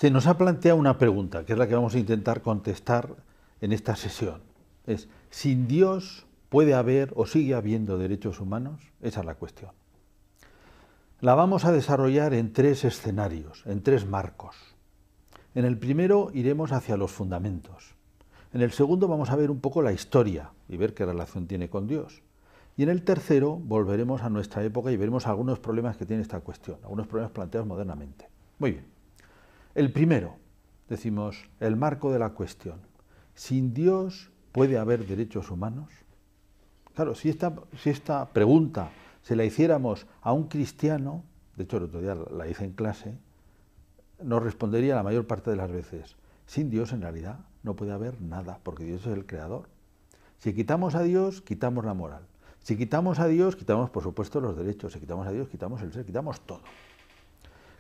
Se nos ha planteado una pregunta, que es la que vamos a intentar contestar en esta sesión. Es, ¿sin Dios puede haber o sigue habiendo derechos humanos? Esa es la cuestión. La vamos a desarrollar en tres escenarios, en tres marcos. En el primero iremos hacia los fundamentos. En el segundo vamos a ver un poco la historia y ver qué relación tiene con Dios. Y en el tercero volveremos a nuestra época y veremos algunos problemas que tiene esta cuestión, algunos problemas planteados modernamente. Muy bien. El primero, decimos, el marco de la cuestión. ¿Sin Dios puede haber derechos humanos? Claro, si esta pregunta se la hiciéramos a un cristiano, de hecho el otro día la hice en clase, nos respondería la mayor parte de las veces, sin Dios en realidad no puede haber nada, porque Dios es el creador. Si quitamos a Dios, quitamos la moral. Si quitamos a Dios, quitamos por supuesto los derechos. Si quitamos a Dios, quitamos el ser, quitamos todo.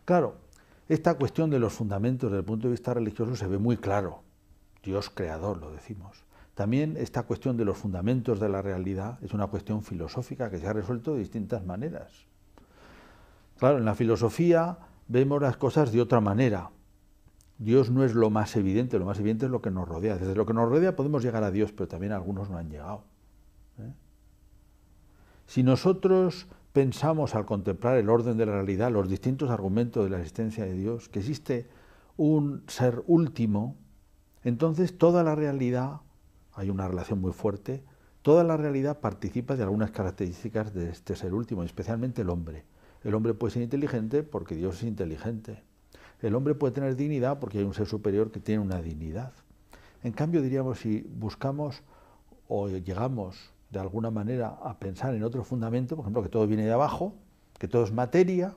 Claro, esta cuestión de los fundamentos desde el punto de vista religioso se ve muy claro. Dios creador, lo decimos. También esta cuestión de los fundamentos de la realidad es una cuestión filosófica que se ha resuelto de distintas maneras. Claro, en la filosofía vemos las cosas de otra manera. Dios no es lo más evidente es lo que nos rodea. Desde lo que nos rodea podemos llegar a Dios, pero también algunos no han llegado. Si nosotros pensamos al contemplar el orden de la realidad, los distintos argumentos de la existencia de Dios, que existe un ser último, entonces toda la realidad, hay una relación muy fuerte, toda la realidad participa de algunas características de este ser último, especialmente el hombre. El hombre puede ser inteligente porque Dios es inteligente. El hombre puede tener dignidad porque hay un ser superior que tiene una dignidad. En cambio, diríamos, si buscamos o llegamos de alguna manera a pensar en otro fundamento, por ejemplo, que todo viene de abajo, que todo es materia,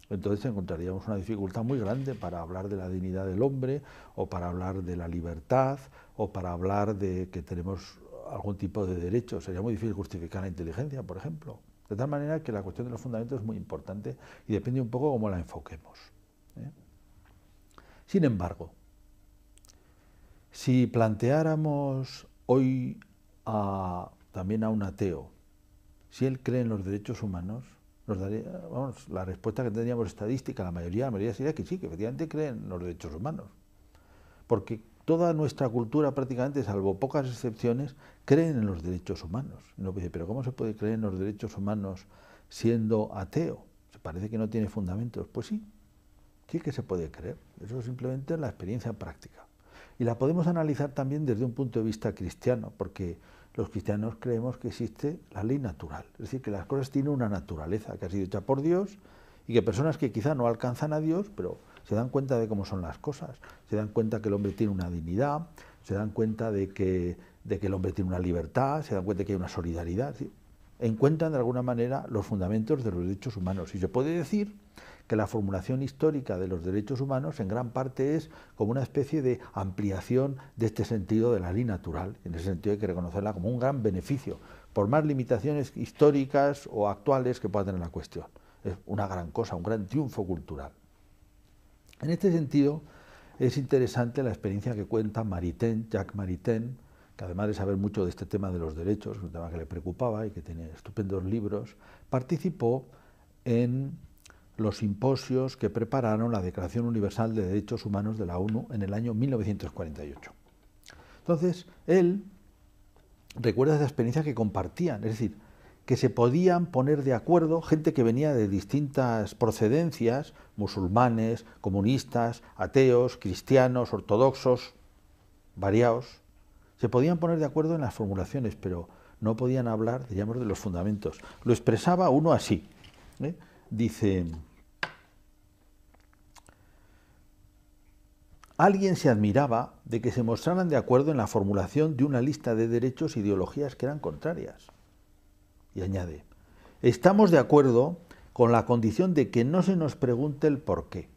entonces encontraríamos una dificultad muy grande para hablar de la dignidad del hombre, o para hablar de la libertad, o para hablar de que tenemos algún tipo de derecho. Sería muy difícil justificar la inteligencia, por ejemplo. De tal manera que la cuestión de los fundamentos es muy importante y depende un poco cómo la enfoquemos. Sin embargo, si planteáramos hoy también a un ateo, si él cree en los derechos humanos, nos daría, vamos, la respuesta que tendríamos estadística, la mayoría sería que sí, que efectivamente creen en los derechos humanos. Porque toda nuestra cultura prácticamente, salvo pocas excepciones, creen en los derechos humanos. Y uno dice, pero ¿cómo se puede creer en los derechos humanos siendo ateo? Se parece que no tiene fundamentos. Pues sí, sí que se puede creer. Eso simplemente es la experiencia práctica. Y la podemos analizar también desde un punto de vista cristiano, porque los cristianos creemos que existe la ley natural, es decir, que las cosas tienen una naturaleza que ha sido hecha por Dios y que personas que quizá no alcanzan a Dios, pero se dan cuenta de cómo son las cosas, se dan cuenta que el hombre tiene una dignidad, se dan cuenta de que el hombre tiene una libertad, se dan cuenta de que hay una solidaridad, ¿sí? Encuentran de alguna manera los fundamentos de los derechos humanos. Y se puede decir que la formulación histórica de los derechos humanos en gran parte es como una especie de ampliación de este sentido de la ley natural. En ese sentido hay que reconocerla como un gran beneficio, por más limitaciones históricas o actuales que pueda tener la cuestión. Es una gran cosa, un gran triunfo cultural. En este sentido es interesante la experiencia que cuenta Maritain, Jacques Maritain, que además de saber mucho de este tema de los derechos, un tema que le preocupaba y que tiene estupendos libros, participó en los simposios que prepararon la Declaración Universal de Derechos Humanos de la ONU en el año 1948. Entonces, él recuerda esa experiencia que compartían, es decir, que se podían poner de acuerdo gente que venía de distintas procedencias, musulmanes, comunistas, ateos, cristianos, ortodoxos, variados, se podían poner de acuerdo en las formulaciones, pero no podían hablar, digamos, de los fundamentos. Lo expresaba uno así, dice: alguien se admiraba de que se mostraran de acuerdo en la formulación de una lista de derechos e ideologías que eran contrarias. Y añade: estamos de acuerdo con la condición de que no se nos pregunte el por qué.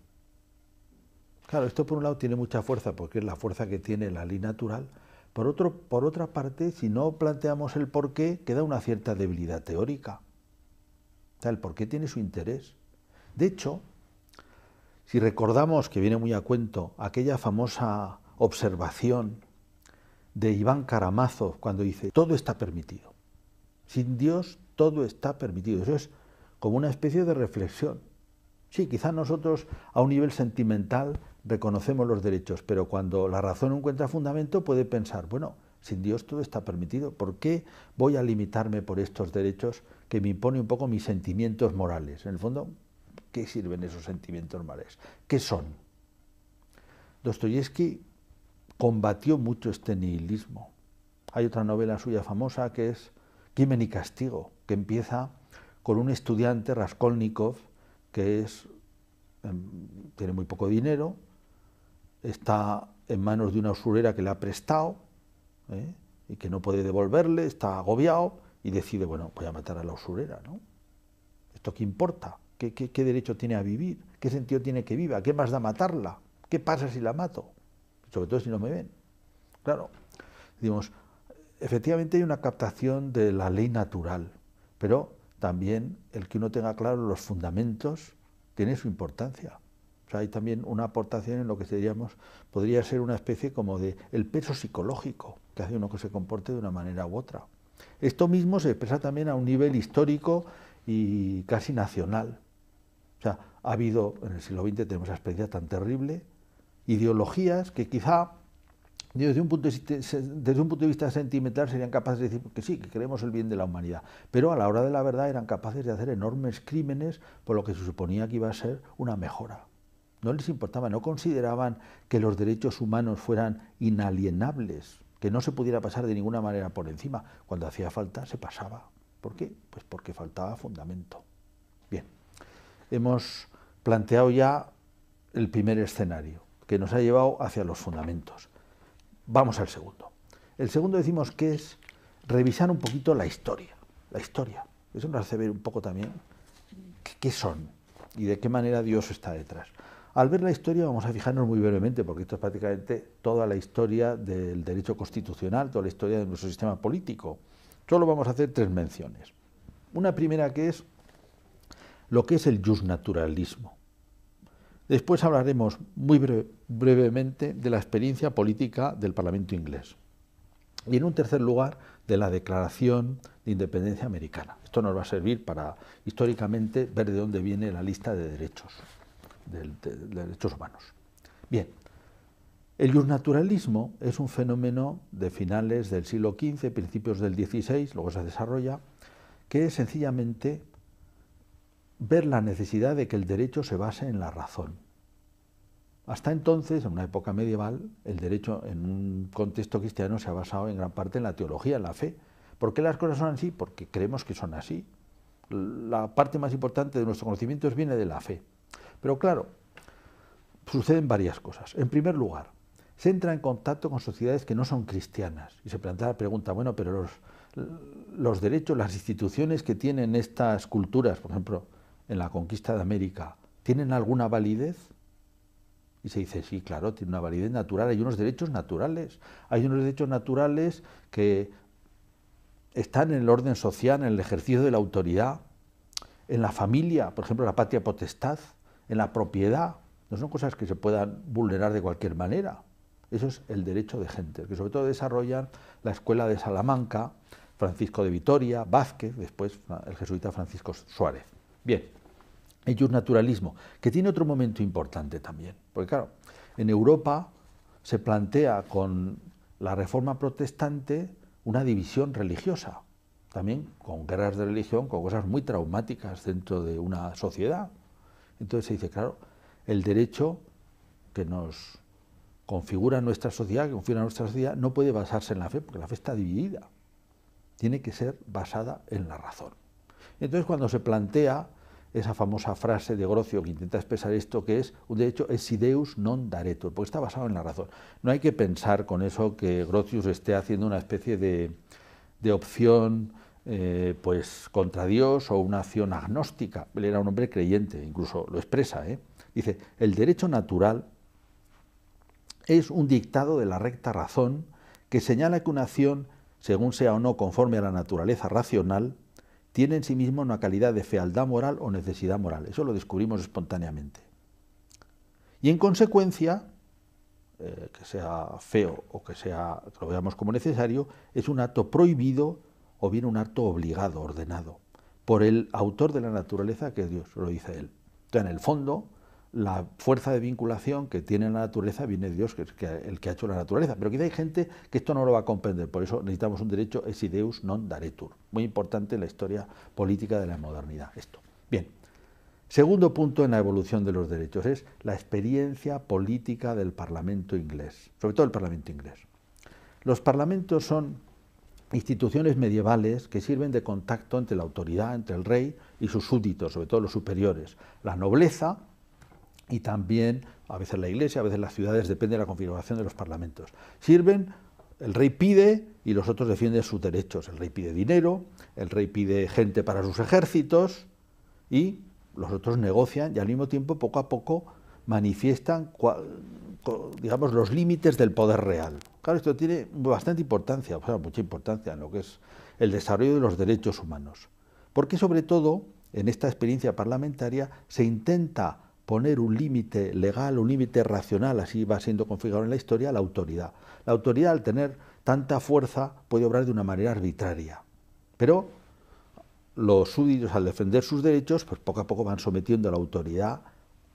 Claro, esto por un lado tiene mucha fuerza, porque es la fuerza que tiene la ley natural. Por otra parte, si no planteamos el por qué, queda una cierta debilidad teórica. O sea, el por qué tiene su interés. De hecho, si recordamos, que viene muy a cuento, aquella famosa observación de Iván Karamazov cuando dice: todo está permitido. Sin Dios todo está permitido. Eso es como una especie de reflexión. Sí, quizás nosotros a un nivel sentimental reconocemos los derechos, pero cuando la razón encuentra fundamento puede pensar, bueno, sin Dios todo está permitido, ¿por qué voy a limitarme por estos derechos que me impone un poco mis sentimientos morales? En el fondo, ¿qué sirven esos sentimientos morales? ¿Qué son? Dostoyevsky combatió mucho este nihilismo. Hay otra novela suya famosa que es Crimen y Castigo, que empieza con un estudiante, Raskolnikov, que tiene muy poco dinero, está en manos de una usurera que le ha prestado y que no puede devolverle, está agobiado y decide, bueno, voy a matar a la usurera, ¿no? ¿Esto qué importa? ¿Qué derecho tiene a vivir? ¿Qué sentido tiene que viva? ¿Qué más da matarla? ¿Qué pasa si la mato? Sobre todo si no me ven. Claro, digamos, efectivamente hay una captación de la ley natural, pero también el que uno tenga claro los fundamentos tiene su importancia. O sea, hay también una aportación en lo que podría ser una especie como de el peso psicológico que hace uno que se comporte de una manera u otra. Esto mismo se expresa también a un nivel histórico y casi nacional. O sea, ha habido, en el siglo XX tenemos esa experiencia tan terrible, ideologías que quizá desde un punto de vista sentimental serían capaces de decir que sí, que queremos el bien de la humanidad, pero a la hora de la verdad eran capaces de hacer enormes crímenes por lo que se suponía que iba a ser una mejora. No les importaba, no consideraban que los derechos humanos fueran inalienables, que no se pudiera pasar de ninguna manera por encima. Cuando hacía falta se pasaba. ¿Por qué? Pues porque faltaba fundamento. Bien, hemos planteado ya el primer escenario, que nos ha llevado hacia los fundamentos. Vamos al segundo. El segundo decimos que es revisar un poquito la historia. La historia. Eso nos hace ver un poco también qué son y de qué manera Dios está detrás. Al ver la historia vamos a fijarnos muy brevemente, porque esto es prácticamente toda la historia del derecho constitucional, toda la historia de nuestro sistema político. Solo vamos a hacer 3 menciones. Una primera que es lo que es el justnaturalismo. Después hablaremos muy brevemente de la experiencia política del Parlamento inglés. Y en un tercer lugar, de la Declaración de Independencia Americana. Esto nos va a servir para, históricamente, ver de dónde viene la lista de derechos, de derechos humanos. Bien, el justnaturalismo es un fenómeno de finales del siglo XV, principios del XVI, luego se desarrolla, que es sencillamente ver la necesidad de que el derecho se base en la razón. Hasta entonces, en una época medieval, el derecho en un contexto cristiano se ha basado en gran parte en la teología, en la fe. ¿Por qué las cosas son así? Porque creemos que son así. La parte más importante de nuestro conocimiento viene de la fe. Pero claro, suceden varias cosas. En primer lugar, se entra en contacto con sociedades que no son cristianas y se plantea la pregunta, bueno, pero los derechos, las instituciones que tienen estas culturas, por ejemplo, en la conquista de América, ¿tienen alguna validez? Y se dice, sí, claro, tiene una validez natural, hay unos derechos naturales. Hay unos derechos naturales que están en el orden social, en el ejercicio de la autoridad, en la familia, por ejemplo, la patria potestad, en la propiedad. No son cosas que se puedan vulnerar de cualquier manera. Eso es el derecho de gente, que sobre todo desarrollan la Escuela de Salamanca, Francisco de Vitoria, Vázquez, después el jesuita Francisco Suárez. Bien. El justnaturalismo, que tiene otro momento importante también, porque claro, en Europa se plantea con la Reforma protestante una división religiosa, también con guerras de religión, con cosas muy traumáticas dentro de una sociedad. Entonces se dice, claro, el derecho que nos configura nuestra sociedad, no puede basarse en la fe, porque la fe está dividida, tiene que ser basada en la razón. Entonces cuando se plantea esa famosa frase de Grocio que intenta expresar esto, que es un derecho esse Deus non daretur, porque está basado en la razón. No hay que pensar con eso que Grotius esté haciendo una especie de opción pues contra Dios o una acción agnóstica. Él era un hombre creyente, incluso lo expresa. Dice, el derecho natural es un dictado de la recta razón que señala que una acción, según sea o no conforme a la naturaleza racional, tiene en sí mismo una calidad de fealdad moral o necesidad moral. Eso lo descubrimos espontáneamente. Y en consecuencia, que sea feo o que lo veamos como necesario, es un acto prohibido o bien un acto obligado, ordenado, por el autor de la naturaleza, que es Dios, lo dice él. Entonces, en el fondo, la fuerza de vinculación que tiene la naturaleza viene de Dios, que es el que ha hecho la naturaleza. Pero quizá hay gente que esto no lo va a comprender, por eso necesitamos un derecho esse Deus non daretur. Muy importante en la historia política de la modernidad, esto. Bien, segundo punto en la evolución de los derechos es la experiencia política del Parlamento inglés, sobre todo el Parlamento inglés. Los parlamentos son instituciones medievales que sirven de contacto entre la autoridad, entre el rey y sus súbditos, sobre todo los superiores, la nobleza y también a veces la iglesia, a veces las ciudades, depende de la configuración de los parlamentos. Sirven, el rey pide y los otros defienden sus derechos. El rey pide dinero, el rey pide gente para sus ejércitos y los otros negocian y al mismo tiempo, poco a poco, manifiestan, digamos, los límites del poder real. Claro, esto tiene bastante importancia, o sea, mucha importancia en lo que es el desarrollo de los derechos humanos. Porque sobre todo, en esta experiencia parlamentaria, se intenta poner un límite legal, un límite racional, así va siendo configurado en la historia, a la autoridad. La autoridad, al tener tanta fuerza, puede obrar de una manera arbitraria. Pero los súbditos, al defender sus derechos, pues poco a poco van sometiendo a la autoridad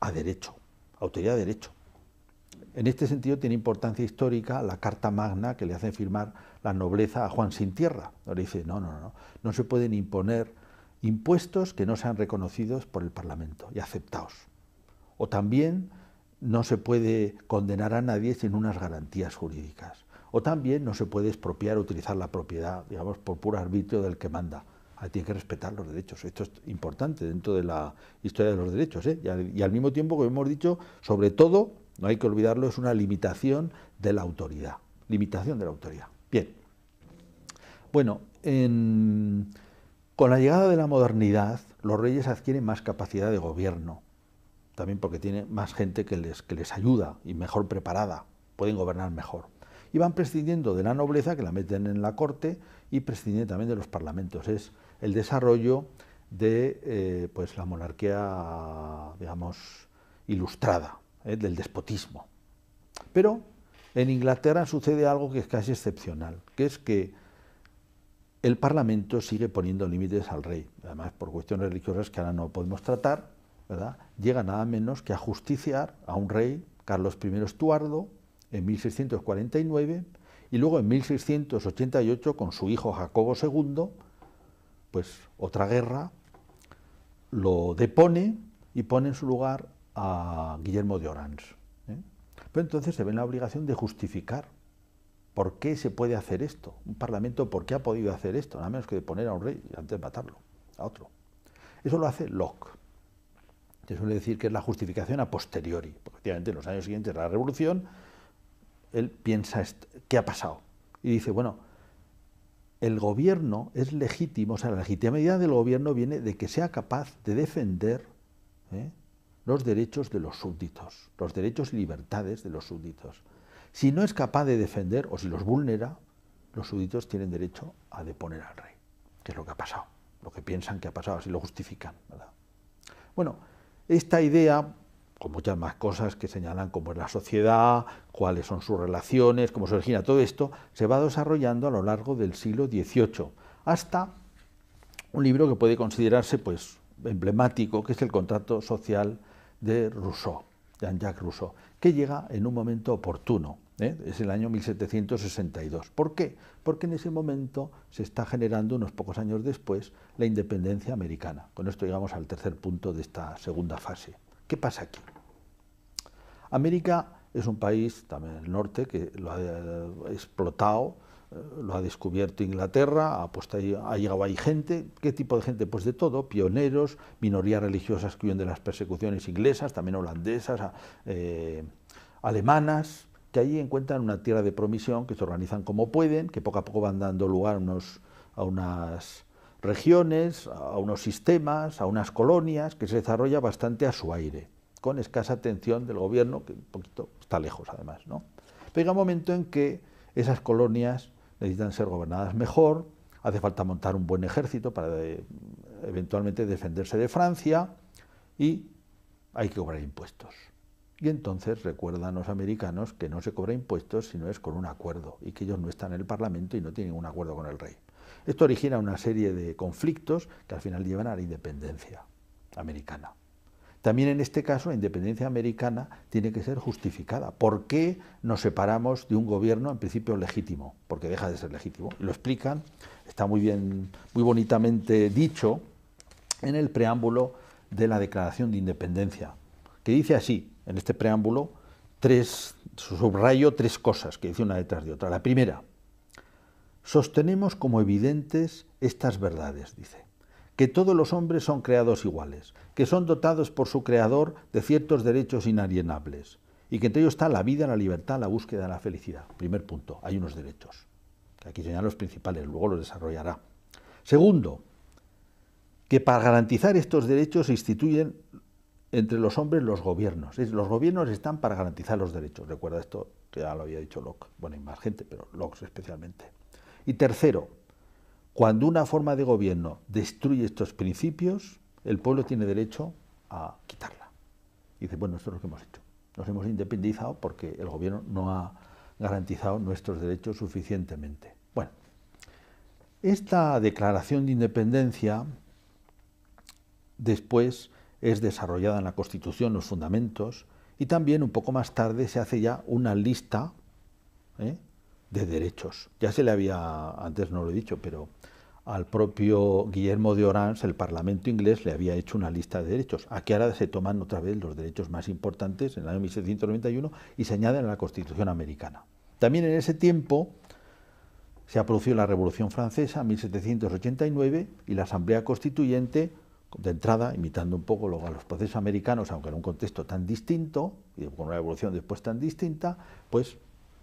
a derecho. Autoridad a derecho. En este sentido tiene importancia histórica la Carta Magna que le hace firmar la nobleza a Juan sin tierra. Ahora dice, no se pueden imponer impuestos que no sean reconocidos por el Parlamento y aceptados. O también no se puede condenar a nadie sin unas garantías jurídicas. O también no se puede expropiar o utilizar la propiedad, digamos, por puro arbitrio del que manda. Ahí tiene que respetar los derechos. Esto es importante dentro de la historia de los derechos, ¿eh? Y al mismo tiempo, como hemos dicho, sobre todo, no hay que olvidarlo, es una limitación de la autoridad. Limitación de la autoridad. Bien. Bueno, con la llegada de la modernidad, los reyes adquieren más capacidad de gobierno. También porque tienen más gente que les ayuda y mejor preparada. Pueden gobernar mejor. Y van prescindiendo de la nobleza, que la meten en la corte, y prescinden también de los parlamentos. Es el desarrollo de pues la monarquía, digamos, ilustrada, del despotismo. Pero en Inglaterra sucede algo que es casi excepcional, que es que el Parlamento sigue poniendo límites al rey, además por cuestiones religiosas que ahora no podemos tratar, ¿verdad? Llega nada menos que a justiciar a un rey, Carlos I Estuardo, en 1649, y luego en 1688, con su hijo Jacobo II, pues otra guerra, lo depone y pone en su lugar a Guillermo de Orange. Pero entonces se ve en la obligación de justificar por qué se puede hacer esto. Un parlamento, ¿por qué ha podido hacer esto? Nada menos que deponer a un rey y antes matarlo, a otro. Eso lo hace Locke. Se suele decir que es la justificación a posteriori, porque efectivamente en los años siguientes de la Revolución, él piensa, ¿qué ha pasado? Y dice, bueno, el gobierno es legítimo, o sea, la legitimidad del gobierno viene de que sea capaz de defender los derechos de los súbditos, los derechos y libertades de los súbditos. Si no es capaz de defender, o si los vulnera, los súbditos tienen derecho a deponer al rey, que es lo que ha pasado, lo que piensan que ha pasado, así lo justifican, ¿verdad? Bueno, esta idea, con muchas más cosas que señalan cómo es la sociedad, cuáles son sus relaciones, cómo se origina todo esto, se va desarrollando a lo largo del siglo XVIII, hasta un libro que puede considerarse pues, emblemático, que es el Contrato Social de Rousseau, Jean-Jacques Rousseau, que llega en un momento oportuno, es el año 1762. ¿Por qué? Porque en ese momento se está generando, unos pocos años después, la independencia americana. Con esto llegamos al tercer punto de esta segunda fase. ¿Qué pasa aquí? América es un país, también el norte, que lo ha explotado, lo ha descubierto Inglaterra, ha llegado ahí gente. ¿Qué tipo de gente? Pues de todo, pioneros, minorías religiosas que huyen de las persecuciones inglesas, también holandesas, alemanas, que allí encuentran una tierra de promisión, que se organizan como pueden, que poco a poco van dando lugar a unas regiones, a unos sistemas, a unas colonias, que se desarrolla bastante a su aire, con escasa atención del gobierno, que un poquito está lejos además, ¿no? Pero llega un momento en que esas colonias necesitan ser gobernadas mejor, hace falta montar un buen ejército para eventualmente defenderse de Francia y hay que cobrar impuestos. Y entonces recuerdan los americanos que no se cobra impuestos si no es con un acuerdo y que ellos no están en el Parlamento y no tienen un acuerdo con el rey. Esto origina una serie de conflictos que al final llevan a la independencia americana. También en este caso la independencia americana tiene que ser justificada. ¿Por qué nos separamos de un gobierno en principio legítimo? Porque deja de ser legítimo. Y lo explican, está muy bien, muy bonitamente dicho en el preámbulo de la Declaración de Independencia, que dice así, en este preámbulo, subrayo tres cosas que dice una detrás de otra. La primera, sostenemos como evidentes estas verdades, dice, que todos los hombres son creados iguales, que son dotados por su creador de ciertos derechos inalienables, y que entre ellos está la vida, la libertad, la búsqueda de la felicidad. Primer punto, hay unos derechos, que aquí señalan los principales, luego los desarrollará. Segundo, que para garantizar estos derechos se instituyen entre los hombres los gobiernos. Los gobiernos están para garantizar los derechos. Recuerda esto, que ya lo había dicho Locke. Bueno, hay más gente, pero Locke especialmente. Y tercero, cuando una forma de gobierno destruye estos principios, el pueblo tiene derecho a quitarla. Y dice, bueno, esto es lo que hemos hecho. Nos hemos independizado porque el gobierno no ha garantizado nuestros derechos suficientemente. Bueno, esta declaración de independencia después es desarrollada en la Constitución, los fundamentos, y también un poco más tarde se hace ya una lista de derechos. Ya se le había, antes no lo he dicho, pero al propio Guillermo de Orange, el Parlamento inglés, le había hecho una lista de derechos. Aquí ahora se toman otra vez los derechos más importantes en el año 1791 y se añaden a la Constitución americana. También en ese tiempo se ha producido la Revolución Francesa en 1789 y la Asamblea Constituyente, de entrada, imitando un poco luego a los procesos americanos, aunque en un contexto tan distinto, y con una evolución después tan distinta, pues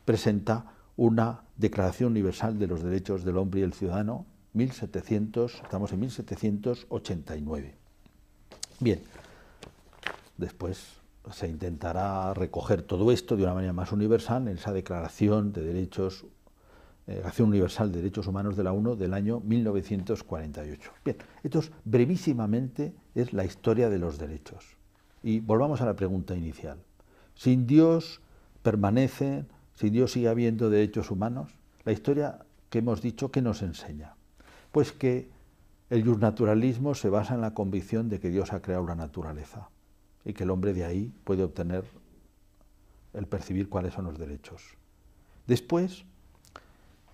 presenta una Declaración Universal de los Derechos del Hombre y el Ciudadano, estamos en 1789. Bien, después se intentará recoger todo esto de una manera más universal en esa Declaración de Derechos Declaración Universal de Derechos Humanos de la ONU del año 1948. Bien, esto brevísimamente es la historia de los derechos. Y volvamos a la pregunta inicial. ¿Sin Dios permanecen, sin Dios sigue habiendo derechos humanos? La historia que hemos dicho, ¿qué nos enseña? Pues que el justnaturalismo se basa en la convicción de que Dios ha creado la naturaleza y que el hombre de ahí puede obtener el percibir cuáles son los derechos. Después,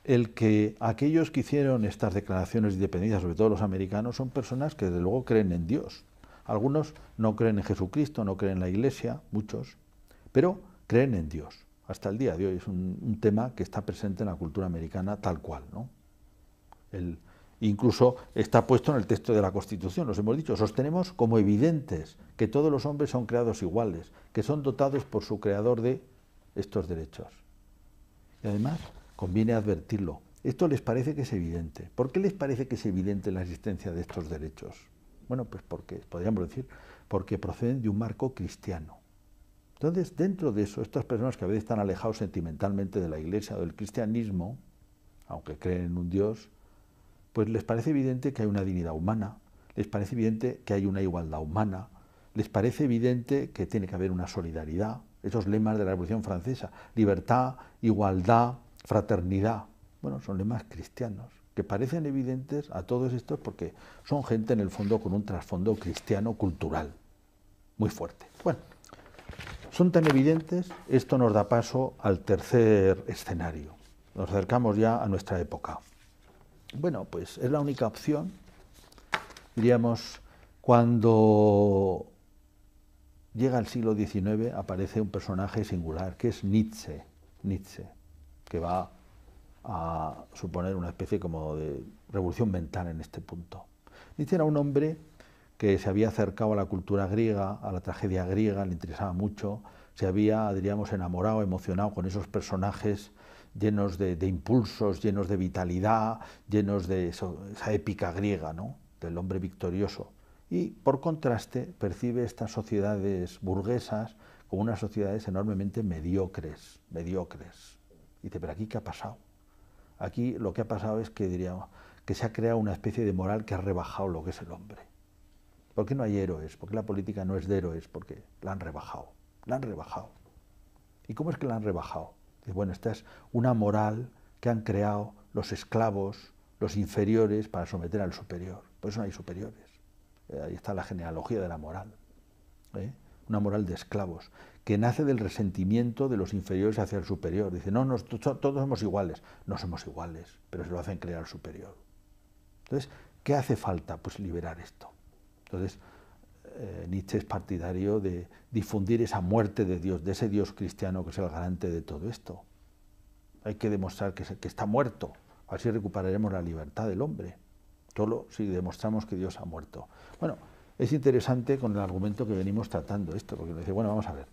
el que aquellos que hicieron estas declaraciones de independencia, sobre todo los americanos, son personas que desde luego creen en Dios. Algunos no creen en Jesucristo, no creen en la Iglesia, muchos, pero creen en Dios. Hasta el día de hoy es un tema que está presente en la cultura americana tal cual, ¿no? Incluso está puesto en el texto de la Constitución, los hemos dicho, sostenemos como evidentes que todos los hombres son creados iguales, que son dotados por su creador de estos derechos. Y además, conviene advertirlo. Esto les parece que es evidente. ¿Por qué les parece que es evidente la existencia de estos derechos? Bueno, pues porque, podríamos decir, porque proceden de un marco cristiano. Entonces, dentro de eso, estas personas que a veces están alejados sentimentalmente de la Iglesia o del cristianismo, aunque creen en un Dios, pues les parece evidente que hay una dignidad humana, les parece evidente que hay una igualdad humana, les parece evidente que tiene que haber una solidaridad. Esos lemas de la Revolución Francesa, libertad, igualdad, fraternidad, bueno, son lemas cristianos, que parecen evidentes a todos estos porque son gente en el fondo con un trasfondo cristiano cultural muy fuerte. Bueno, son tan evidentes, esto nos da paso al tercer escenario. Nos acercamos ya a nuestra época. Bueno, pues es la única opción, diríamos, cuando llega el siglo XIX aparece un personaje singular, que es Nietzsche, que va a suponer una especie como de revolución mental en este punto. Nietzsche era un hombre que se había acercado a la cultura griega, a la tragedia griega, le interesaba mucho, se había, diríamos, enamorado, emocionado con esos personajes llenos de impulsos, llenos de vitalidad, llenos de esa épica griega, ¿no?, del hombre victorioso. Y por contraste percibe estas sociedades burguesas como unas sociedades enormemente mediocres. Dice, pero aquí ¿qué ha pasado? Aquí lo que ha pasado es que, diríamos, que se ha creado una especie de moral que ha rebajado lo que es el hombre. ¿Por qué no hay héroes? ¿Por qué la política no es de héroes? Porque la han rebajado, la han rebajado. ¿Y cómo es que la han rebajado? Dice, bueno, esta es una moral que han creado los esclavos, los inferiores, para someter al superior. Por eso no hay superiores. Ahí está la genealogía de la moral. ¿eh? Una moral de esclavos, que nace del resentimiento de los inferiores hacia el superior. Dice, no, todos somos iguales. No somos iguales, pero se lo hacen creer al superior. Entonces, ¿qué hace falta? Pues liberar esto. Entonces, Nietzsche es partidario de difundir esa muerte de Dios, de ese Dios cristiano que es el garante de todo esto. Hay que demostrar que está muerto, así recuperaremos la libertad del hombre, solo si demostramos que Dios ha muerto. Bueno, es interesante con el argumento que venimos tratando esto, porque dice, bueno, vamos a ver,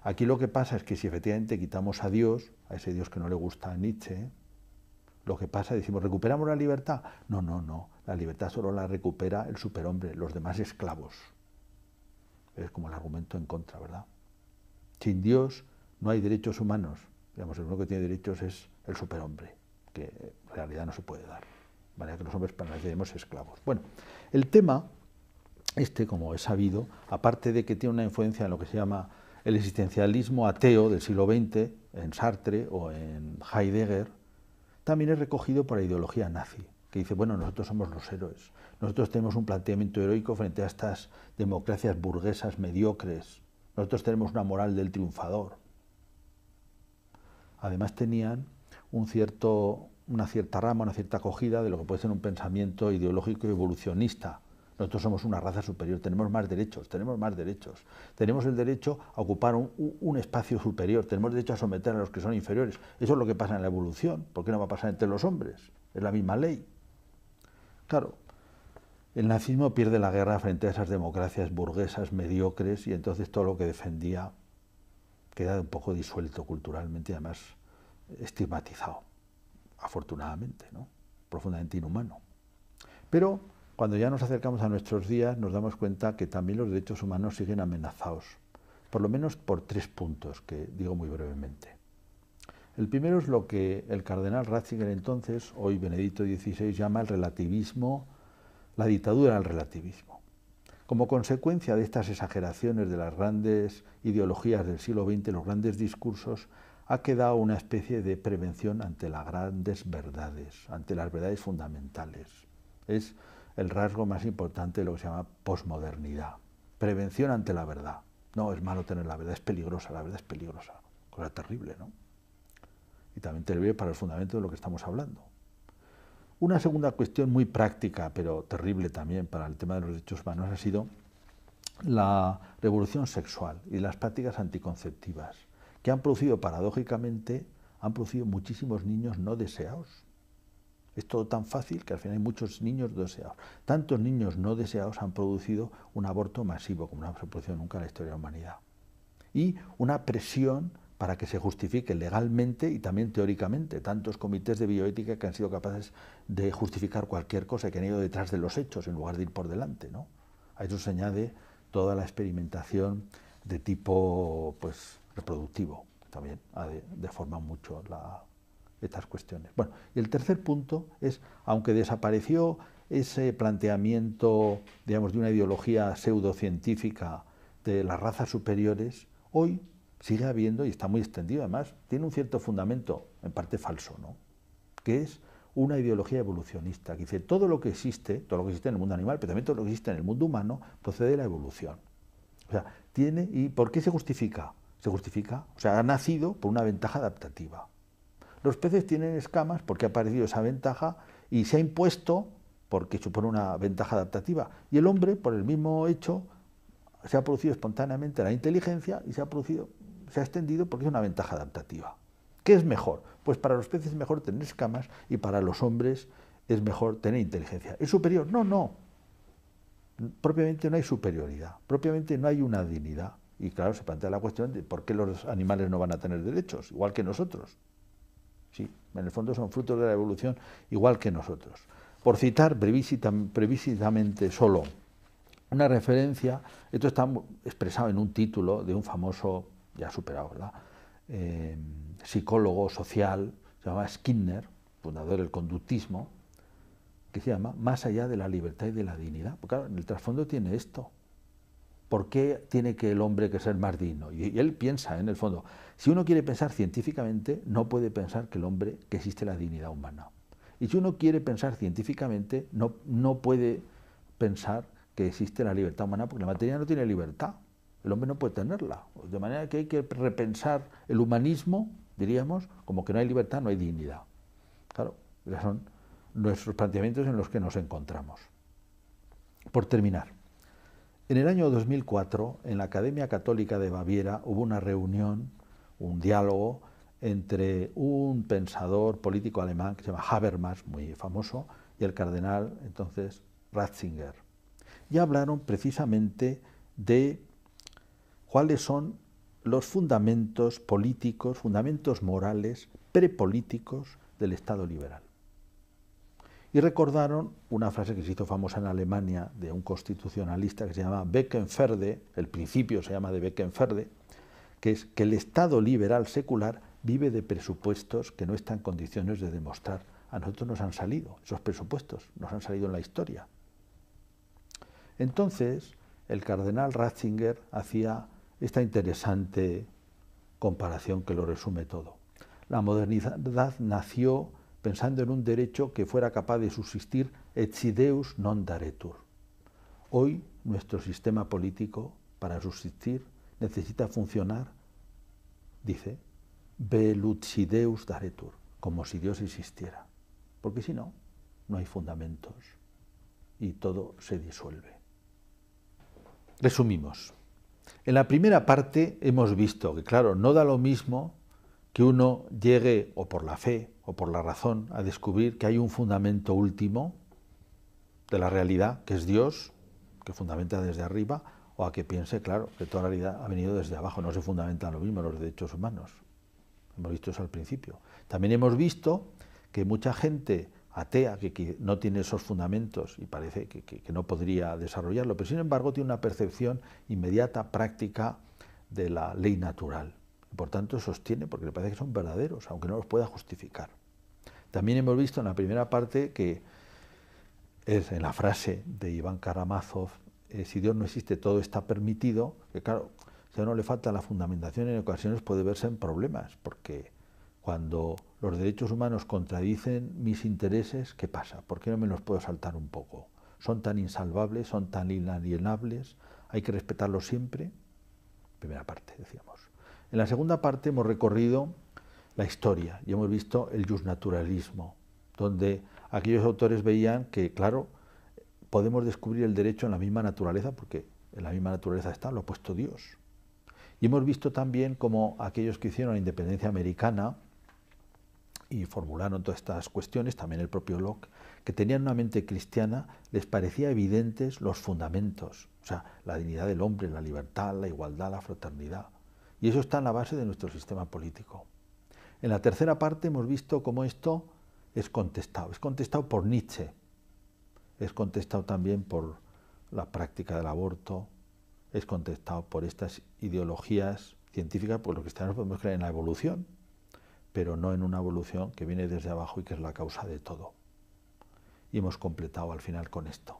aquí lo que pasa es que si efectivamente quitamos a Dios, a ese Dios que no le gusta a Nietzsche, lo que pasa, decimos, ¿recuperamos la libertad? No, no, no, la libertad solo la recupera el superhombre, los demás esclavos. Es como el argumento en contra, ¿verdad? Sin Dios no hay derechos humanos. Digamos, el único que tiene derechos es el superhombre, que en realidad no se puede dar. De manera que los hombres permanecemos esclavos. Bueno, el tema, como es sabido, aparte de que tiene una influencia en lo que se llama el existencialismo ateo del siglo XX, en Sartre o en Heidegger, también es recogido por la ideología nazi, que dice, bueno, nosotros somos los héroes, nosotros tenemos un planteamiento heroico frente a estas democracias burguesas mediocres, nosotros tenemos una moral del triunfador. Además tenían una cierta rama, una cierta acogida de lo que puede ser un pensamiento ideológico y evolucionista. Nosotros somos una raza superior, tenemos más derechos, tenemos el derecho a ocupar un espacio superior, tenemos derecho a someter a los que son inferiores. Eso es lo que pasa en la evolución. ¿Por qué no va a pasar entre los hombres? Es la misma ley. Claro, el nazismo pierde la guerra frente a esas democracias burguesas mediocres y entonces todo lo que defendía queda un poco disuelto culturalmente y además estigmatizado, afortunadamente, ¿no? Profundamente inhumano. Pero cuando ya nos acercamos a nuestros días nos damos cuenta que también los derechos humanos siguen amenazados, por lo menos por 3 puntos que digo muy brevemente. El primero es lo que el cardenal Ratzinger entonces, hoy Benedicto XVI, llama el relativismo, la dictadura del relativismo. Como consecuencia de estas exageraciones de las grandes ideologías del siglo XX, los grandes discursos, ha quedado una especie de prevención ante las grandes verdades, ante las verdades fundamentales. Es el rasgo más importante de lo que se llama posmodernidad. Prevención ante la verdad. No, es malo tener la verdad es peligrosa, la verdad es peligrosa. Cosa terrible, ¿no? Y también terrible para el fundamento de lo que estamos hablando. Una segunda cuestión muy práctica, pero terrible también para el tema de los derechos humanos, ha sido la revolución sexual y las prácticas anticonceptivas, que han producido, paradójicamente, muchísimos niños no deseados. Es todo tan fácil que al final hay muchos niños deseados. Tantos niños no deseados han producido un aborto masivo, como no se ha producido nunca en la historia de la humanidad. Y una presión para que se justifique legalmente y también teóricamente. Tantos comités de bioética que han sido capaces de justificar cualquier cosa, que han ido detrás de los hechos en lugar de ir por delante, ¿no? A eso se añade toda la experimentación de tipo reproductivo, también deforma mucho estas cuestiones. Bueno, y el tercer punto es, aunque desapareció ese planteamiento, digamos, de una ideología pseudocientífica de las razas superiores, hoy sigue habiendo, y está muy extendido además, tiene un cierto fundamento, en parte falso, ¿no? Que es una ideología evolucionista, que dice todo lo que existe en el mundo animal, pero también todo lo que existe en el mundo humano, procede de la evolución. O sea, ¿y por qué se justifica? Se justifica, o sea, ha nacido por una ventaja adaptativa. Los peces tienen escamas porque ha aparecido esa ventaja y se ha impuesto porque supone una ventaja adaptativa. Y el hombre, por el mismo hecho, se ha producido espontáneamente la inteligencia y se ha extendido porque es una ventaja adaptativa. ¿Qué es mejor? Pues para los peces es mejor tener escamas y para los hombres es mejor tener inteligencia. ¿Es superior? No, no. Propiamente no hay superioridad, propiamente no hay una dignidad. Y claro, se plantea la cuestión de por qué los animales no van a tener derechos, igual que nosotros. Sí, en el fondo son frutos de la evolución igual que nosotros. Por citar brevísimamente solo una referencia, esto está expresado en un título de un famoso, ya superado, ¿verdad? Psicólogo social, se llama Skinner, fundador del conductismo, que se llama Más allá de la libertad y de la dignidad. Porque claro, en el trasfondo tiene esto. ¿Por qué tiene que el hombre que ser más digno? Y él piensa, en el fondo, si uno quiere pensar científicamente, no puede pensar que existe la dignidad humana. Y si uno quiere pensar científicamente, no puede pensar que existe la libertad humana, porque la materia no tiene libertad. el hombre no puede tenerla. De manera que hay que repensar el humanismo, diríamos, como que no hay libertad, no hay dignidad. Claro, esos son nuestros planteamientos en los que nos encontramos. Por terminar, en el año 2004, en la Academia Católica de Baviera, hubo una reunión, un diálogo entre un pensador político alemán que se llama Habermas, muy famoso, y el cardenal entonces Ratzinger. Y hablaron precisamente de cuáles son los fundamentos políticos, fundamentos morales, prepolíticos del Estado liberal. Y recordaron una frase que se hizo famosa en Alemania de un constitucionalista que se llama Beckenferde, el principio se llama de Beckenferde, que es que el Estado liberal secular vive de presupuestos que no está en condiciones de demostrar. A nosotros nos han salido, esos presupuestos nos han salido en la historia. Entonces, el cardenal Ratzinger hacía esta interesante comparación que lo resume todo. La modernidad nació pensando en un derecho que fuera capaz de subsistir et si Deus non daretur. Hoy nuestro sistema político, para subsistir, necesita funcionar, dice, velut si Deus daretur, como si Dios existiera, porque si no, no hay fundamentos y todo se disuelve. Resumimos. En la primera parte hemos visto que, claro, no da lo mismo que uno llegue, o por la fe, o por la razón, a descubrir que hay un fundamento último de la realidad, que es Dios, que fundamenta desde arriba, o a que piense, claro, que toda la realidad ha venido desde abajo. No se fundamentan lo mismo los derechos humanos. Hemos visto eso al principio. También hemos visto que mucha gente atea, que no tiene esos fundamentos y parece que no podría desarrollarlo, pero sin embargo tiene una percepción inmediata, práctica de la ley natural. Por tanto, sostiene, porque le parece que son verdaderos, aunque no los pueda justificar. También hemos visto en la primera parte que es en la frase de Iván Karamazov, si Dios no existe, todo está permitido, que claro, si a uno le falta la fundamentación, en ocasiones puede verse en problemas, porque cuando los derechos humanos contradicen mis intereses, ¿qué pasa? ¿Por qué no me los puedo saltar un poco? ¿Son tan insalvables, son tan inalienables? ¿Hay que respetarlos siempre? Primera parte, decíamos. En la segunda parte hemos recorrido la historia y hemos visto el justnaturalismo, donde aquellos autores veían que, claro, podemos descubrir el derecho en la misma naturaleza, porque en la misma naturaleza está, lo ha puesto Dios. Y hemos visto también cómo aquellos que hicieron la independencia americana y formularon todas estas cuestiones, también el propio Locke, que tenían una mente cristiana, les parecía evidentes los fundamentos, o sea, la dignidad del hombre, la libertad, la igualdad, la fraternidad. Y eso está en la base de nuestro sistema político. En la tercera parte hemos visto cómo esto es contestado por Nietzsche, es contestado también por la práctica del aborto, es contestado por estas ideologías científicas, pues los cristianos podemos creer en la evolución, pero no en una evolución que viene desde abajo y que es la causa de todo. Y hemos completado al final con esto.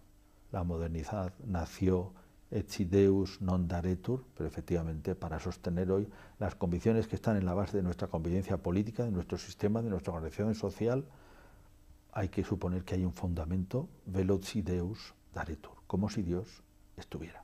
La modernidad nació et si Deus non daretur, pero efectivamente para sostener hoy las convicciones que están en la base de nuestra convivencia política, de nuestro sistema, de nuestra organización social, hay que suponer que hay un fundamento, velut si Deus daretur, como si Dios estuviera.